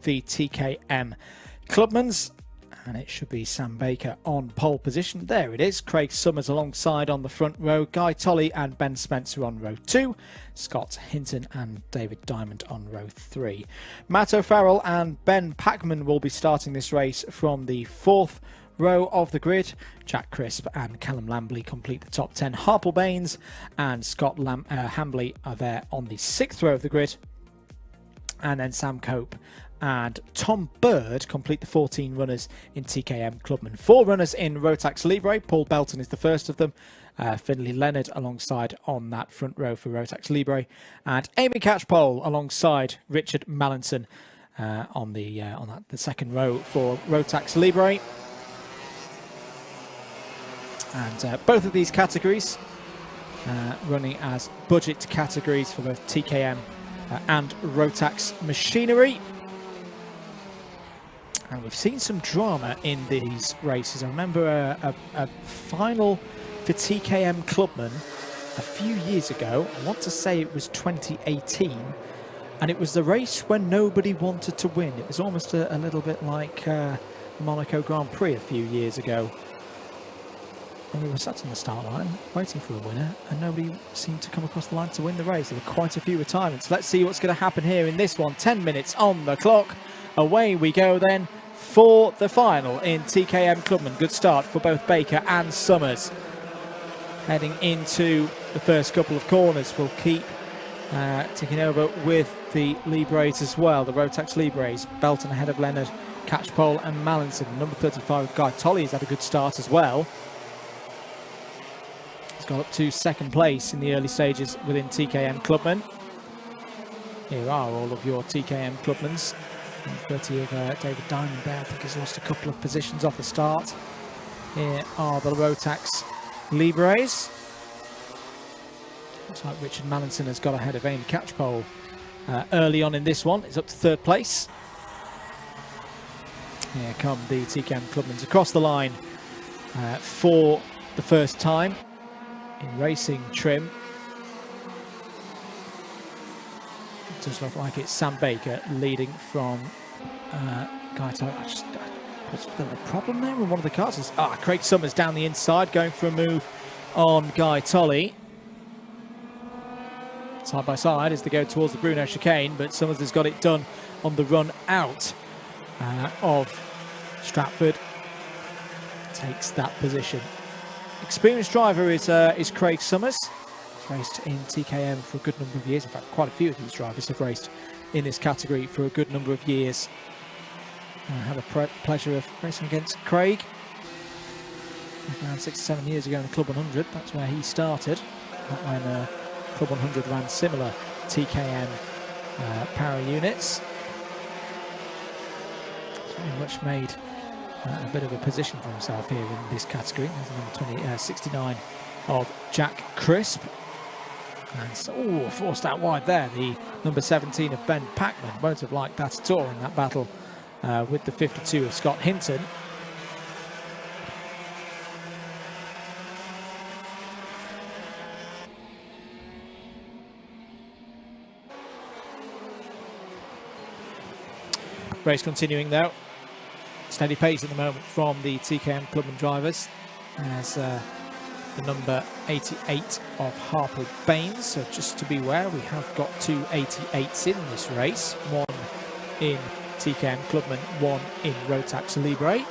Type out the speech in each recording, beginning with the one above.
the TKM Clubmans. And it should be Sam Baker on pole position. There it is. Craig Summers alongside on the front row. Guy Tolley and Ben Spencer on row 2. Scott Hinton and David Diamond on row 3. Matt O'Farrell and Ben Packman will be starting this race from the 4th row of the grid. Jack Crisp and Callum Lambley complete the top 10. Harple Baines and Scott Hambley are there on the 6th row of the grid. And then Sam Cope and Tom Bird complete the 14 runners in TKM Clubman. 4 runners in Rotax Libre. Paul Belton is the first of them. Finlay Leonard alongside on that front row for Rotax Libre. And Amy Catchpole alongside Richard Mallinson on the second row for Rotax Libre. And both of these categories running as budget categories for both TKM and Rotax Machinery. And we've seen some drama in these races. I remember a final for TKM Clubman a few years ago. I want to say it was 2018. And it was the race when nobody wanted to win. It was almost a little bit like Monaco Grand Prix a few years ago. And we were sat on the start line waiting for a winner, and nobody seemed to come across the line to win the race. There were quite a few retirements. Let's see what's going to happen here in this one. 10 minutes on the clock. Away we go then for the final in TKM Clubman. Good start for both Baker and Summers. Heading into the first couple of corners. We'll keep ticking over with the Libres as well. The Rotax Libres. Belton ahead of Leonard, Catchpole and Mallinson. Number 35 with Guy Tolley has had a good start as well. He's got up to second place in the early stages within TKM Clubman. Here are all of your TKM Clubmans. 30 of David Diamond there. I think he's lost a couple of positions off the start. Here are the Rotax Libres. Looks like Richard Mallinson has got ahead of Amy Catchpole early on in this one. He's up to third place. Here come the TKM Clubmans across the line for the first time in racing trim. It does look like it's Sam Baker leading from Guy Tolley. What's the problem there with one of the cars? Craig Summers down the inside, going for a move on Guy Tolley. Side by side as they go towards the Bruno chicane, but Summers has got it done on the run out of Stratford. Takes that position. Experienced driver is Craig Summers. He's raced in TKM for a good number of years. In fact, quite a few of these drivers have raced in this category for a good number of years. I had the pleasure of racing against Craig around 6 or 7 years ago in the Club 100. That's where he started. That when Club 100 ran similar TKM power units. He's very much made a bit of a position for himself here in this category. There's number 69 of Jack Crisp. And so, forced out wide there. The number 17 of Ben Packman won't have liked that at all in that battle with the 52 of Scott Hinton. Race continuing though. Steady pace at the moment from the TKM Clubman drivers as the number 88 of Harple Baines. So just to be aware, we have got 2 88s in this race. One in TKM Clubman, one in Rotax Libre.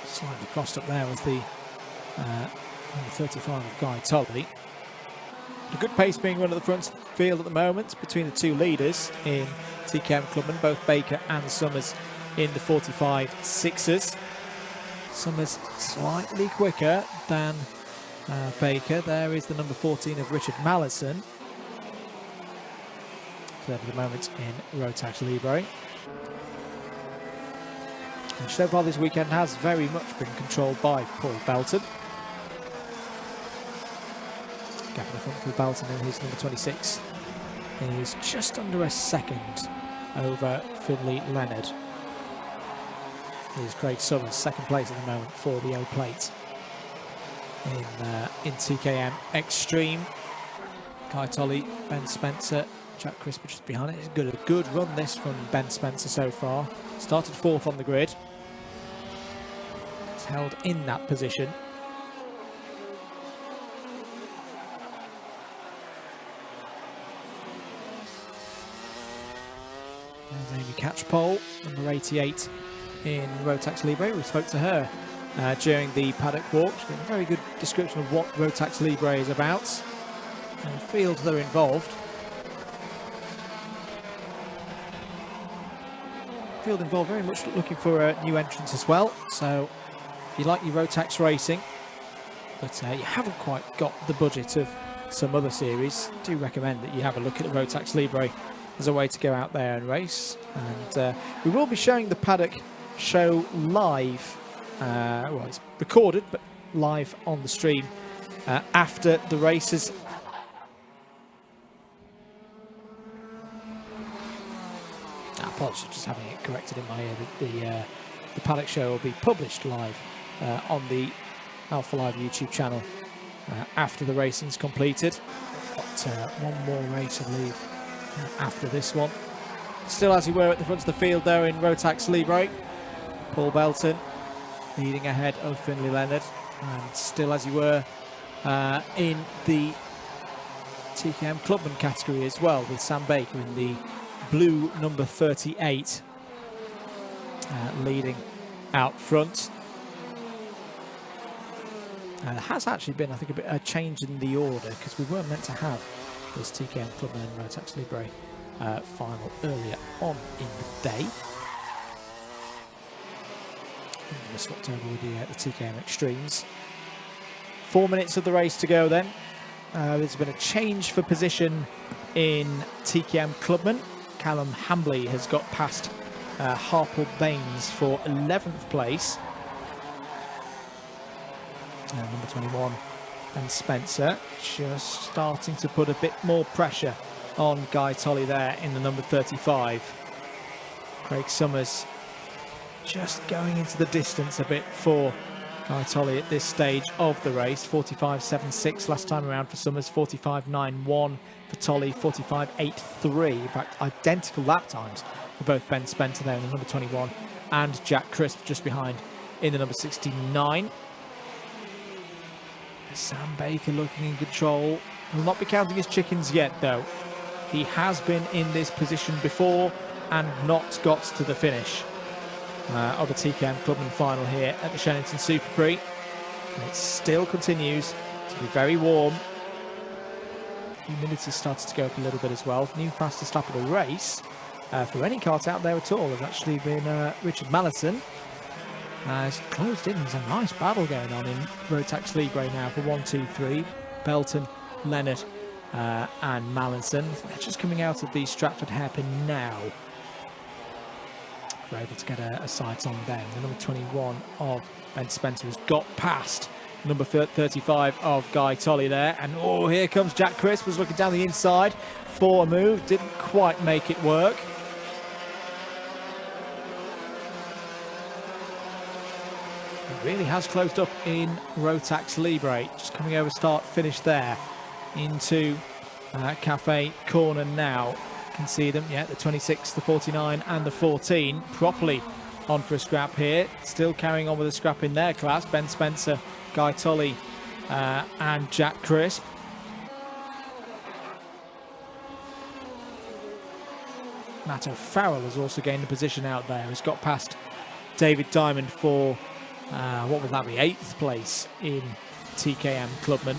Slightly crossed up there was the number 35 of Guy Tolley. A good pace being run at the front of the field at the moment between the two leaders in TKM Clubman, both Baker and Summers in the 45 Sixers. Summers slightly quicker than Baker. There is the number 14 of Richard Mallinson. Third at the moment in Rotax Libre. And so far this weekend has very much been controlled by Paul Belton. Gap in the front for Belton in his number 26 is just under a second over Finlay Leonard. Here's Craig Summers, second place at the moment for the O-Plate in TKM Extreme. Guy Tolley, Ben Spencer, Jack Crisp just behind it. It's a good run this from Ben Spencer so far. Started 4th on the grid. It's held in that position. There's Amy Catchpole, number 88 in Rotax Libre. We spoke to her during the paddock walk. She gave a very good description of what Rotax Libre is about and the field they're involved. Field involved very much looking for new entrants as well. So if you like your Rotax racing, but you haven't quite got the budget of some other series, I do recommend that you have a look at the Rotax Libre as a way to go out there and race. And we will be showing the paddock show live. Well, it's recorded, but live on the stream after the races. Apologies, just having it corrected in my ear. The paddock show will be published live on the Alpha Live YouTube channel after the racing's completed. Got one more race, I believe, after this one. Still as we were at the front of the field though in Rotax Libre, Paul Belton leading ahead of Finlay Leonard, and still as you were in the TKM Clubman category as well, with Sam Baker in the blue number 38 leading out front. There has actually been, I think, a change in the order, because we were meant to have this TKM Clubman and Rotax Libre final earlier on in the day. We swapped over with the TKM Extremes. 4 minutes of the race to go then. There's been a change for position in TKM Clubman. Callum Hambley has got past Harple Baines for 11th place. Number 21, Ben Spencer, just starting to put a bit more pressure on Guy Tolley there in the number 35. Craig Summers just going into the distance a bit for Guy Tolley at this stage of the race. 45.76 last time around for Summers, 45.91 for Tolley, 45.83. In fact, identical lap times for both Ben Spencer there in the number 21 and Jack Crisp just behind in the number 69. Sam Baker looking in control. He'll not be counting his chickens yet though. He has been in this position before and not got to the finish of the TKM Clubman final here at the Shenington Superprix. And it still continues to be very warm. Humidity started to go up a little bit as well. New fastest lap of the race for any kart out there at all has actually been Richard Mallison. It's closed in. There's a nice battle going on in Rotax Libre now for 1, 2, 3. Belton, Leonard and Mallinson. They're just coming out of the Stratford hairpin now. We're able to get a sight on them. The number 21 of Ben Spencer has got past number 35 of Guy Tolley there. And oh, here comes Jack Crisp, was looking down the inside for a move. Didn't quite make it work. Really has closed up in Rotax Libre. Just coming over start finish there into Cafe Corner now. You can see them, yeah, the 26, the 49 and the 14 properly on for a scrap here. Still carrying on with a scrap in their class. Ben Spencer, Guy Tolley and Jack Crisp. Matt O'Farrell has also gained a position out there. He's got past David Diamond for what would that be, 8th place in TKM Clubman.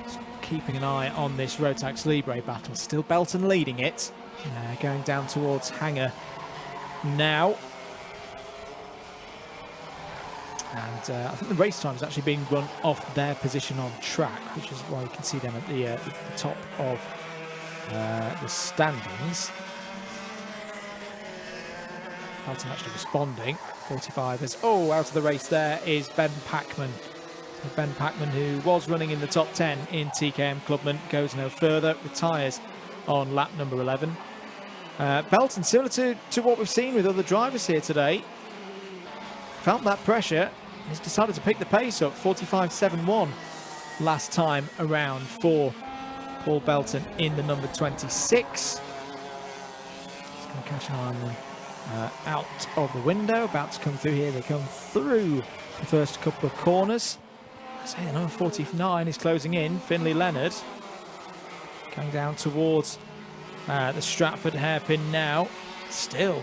So keeping an eye on this Rotax Libre battle. Still Belton leading it, going down towards Hangar now. And I think the race time is actually being run off their position on track, which is why you can see them at the top of the standings. Belton actually responding. 45 is, oh, out of the race there is Ben Packman. So Ben Packman, who was running in the top 10 in TKM Clubman, goes no further, retires on lap number 11. Belton, similar to what we've seen with other drivers here today, felt that pressure. He's decided to pick the pace up. 45.71 last time around for Paul Belton in the number 26. He's going to catch an eye on them out of the window. About to come through here. They come through the first couple of corners. I say the number 49 is closing in. Finlay Leonard going down towards the Stratford hairpin now. Still,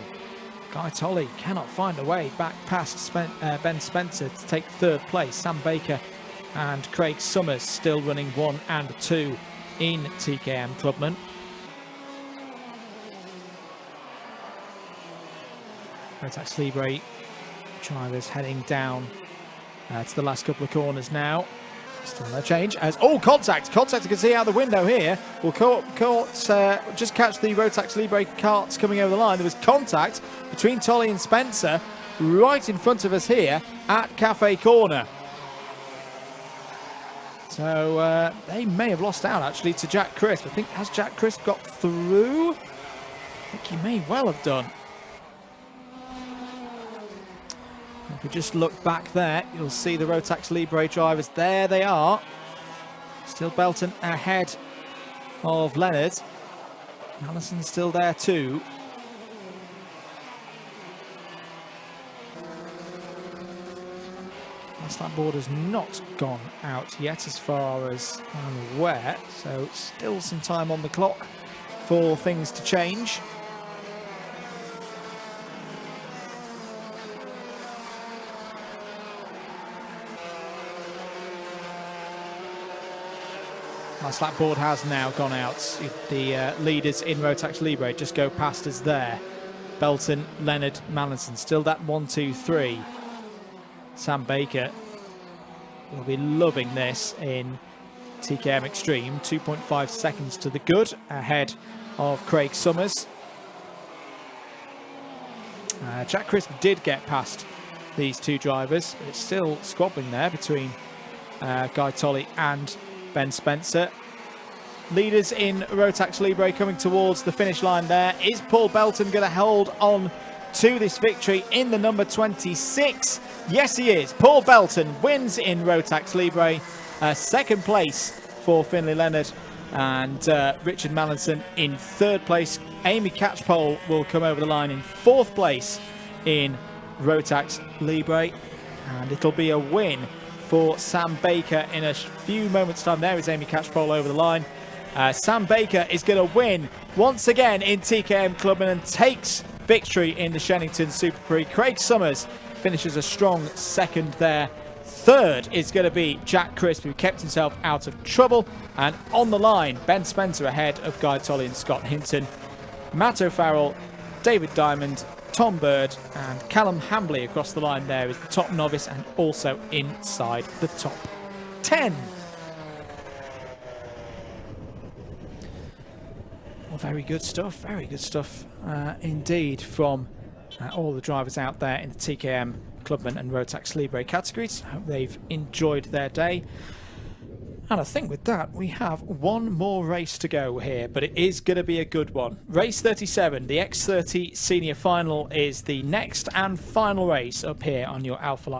Guy Tolley cannot find a way back past Ben Spencer to take third place. Sam Baker and Craig Summers still running 1 and 2 in TKM Clubman. Rotax Libre drivers heading down to the last couple of corners now. Still no change as contact you can see out the window here. We'll just catch the Rotax Libre carts coming over the line. There was contact between Tolley and Spencer right in front of us here at Cafe Corner. So they may have lost out actually to Jack Crisp. I think, has Jack Crisp got through? I think he may well have done. If we just look back there, you'll see the Rotax Libre drivers. There they are. Still Belton ahead of Leonard. Allison's still there too. Last lap board has not gone out yet as far as I'm aware. So still some time on the clock for things to change. Last lap board has now gone out. The leaders in Rotax Libre just go past us there. Belton, Leonard, Mallinson. Still that 1, 2, 3. Sam Baker will be loving this in TKM Extreme. 2.5 seconds to the good ahead of Craig Summers. Jack Crisp did get past these two drivers, but it's still squabbling there between Guy Tolley and Ben Spencer. Leaders in Rotax Libre coming towards the finish line there. Is Paul Belton going to hold on to this victory in the number 26? Yes, he is. Paul Belton wins in Rotax Libre. Second place for Finlay Leonard and Richard Mallinson in third place. Amy Catchpole will come over the line in fourth place in Rotax Libre. And it'll be a win for Sam Baker in a few moments' time. There is Amy Catchpole over the line. Sam Baker is going to win once again in TKM Clubman and takes victory in the Shenington Superprix. Craig Summers finishes a strong second there. Third is going to be Jack Crisp, who kept himself out of trouble. And on the line, Ben Spencer ahead of Guy Tolley and Scott Hinton. Matt O'Farrell, David Diamond, Tom Bird and Callum Hambley across the line there is the top novice and also inside the top 10. Well, very good stuff indeed from all the drivers out there in the TKM Clubman and Rotax Libre categories. I hope they've enjoyed their day. And I think with that, we have one more race to go here, but it is going to be a good one. Race 37, the X30 Senior Final, is the next and final race up here on your Alpha Life.